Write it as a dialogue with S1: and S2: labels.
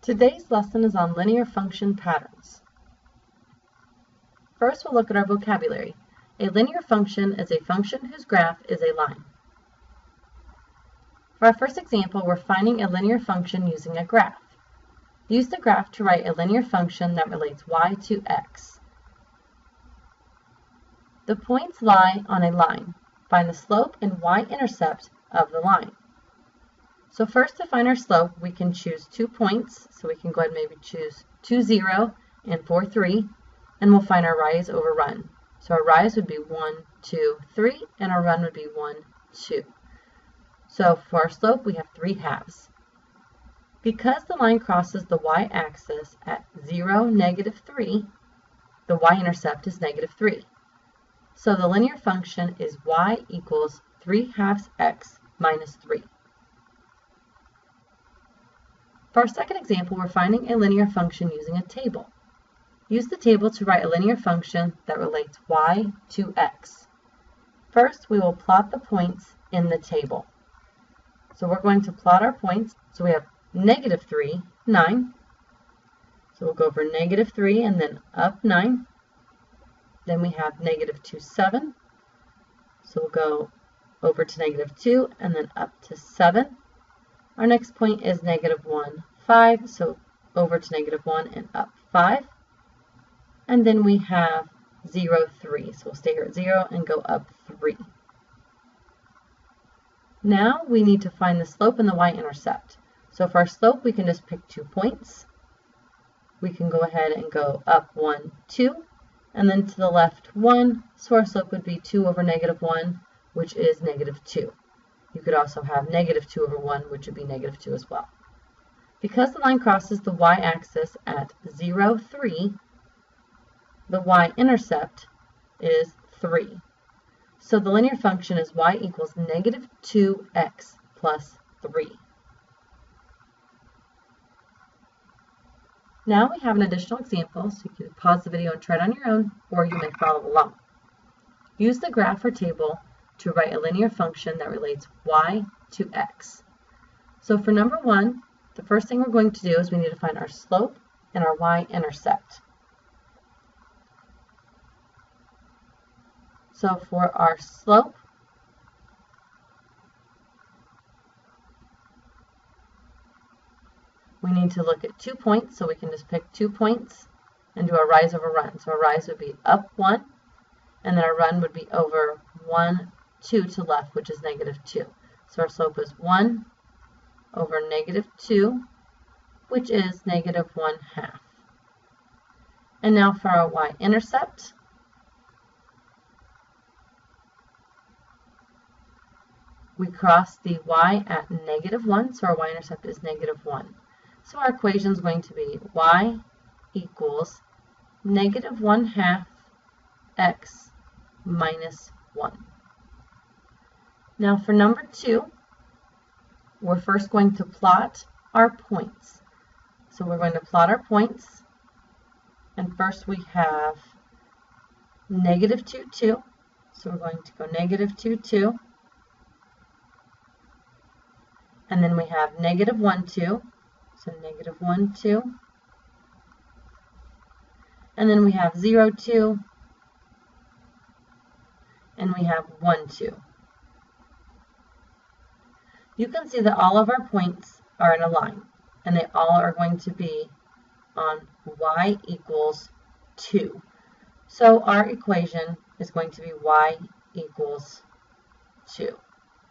S1: Today's lesson is on linear function patterns. First, we'll look at our vocabulary. A linear function is a function whose graph is a line. For our first example, we're finding a linear function using a graph. Use the graph to write a linear function that relates y to x. The points lie on a line. Find the slope and y-intercept of the line. So first, to find our slope, we can choose 2 points. So we can go ahead and maybe choose 2, 0 and 4, 3. And we'll find our rise over run. So our rise would be 1, 2, 3, and our run would be 1, 2. So for our slope, we have 3 halves. Because the line crosses the y-axis at 0, -3, the y-intercept is -3. So the linear function is y equals 3/2 x minus 3. For our second example, we're finding a linear function using a table. Use the table to write a linear function that relates y to x. First, we will plot the points in the table. So we're going to plot our points. So we have -3, 9. So we'll go over -3 and then up 9. Then we have -2, 7. So we'll go over to -2 and then up to 7. Our next point is -1, 5. So over to -1 and up 5. And then we have 0, 3. So we'll stay here at 0 and go up 3. Now we need to find the slope and the y-intercept. So for our slope, we can just pick 2 points. We can go ahead and go up 1, 2, and then to the left 1. So our slope would be 2 over -1, which is -2. You could also have -2 over 1, which would be -2 as well. Because the line crosses the y-axis at 0, 3, the y-intercept is 3. So the linear function is y equals -2x plus 3. Now we have an additional example, so you can pause the video and try it on your own, or you may follow along. Use the graph or table to write a linear function that relates y to x. So for number 1, the first thing we're going to do is we need to find our slope and our y-intercept. So for our slope, we need to look at 2 points, so we can just pick 2 points and do a rise over run. So our rise would be up 1, and then our run would be over 1, 2 to left, which is -2. So our slope is 1 over -2, which is -1/2. And now for our y-intercept. We cross the y at -1, so our y-intercept is -1. So our equation is going to be y equals -1/2 x minus 1. Now for number 2, we're first going to plot our points. So we're going to plot our points, and first we have -2, 2. So we're going to go -2, 2. And then we have -1, 2. So -1, 2. And then we have 0, 2. And we have 1, 2. You can see that all of our points are in a line, and they all are going to be on y equals 2. So our equation is going to be y equals 2.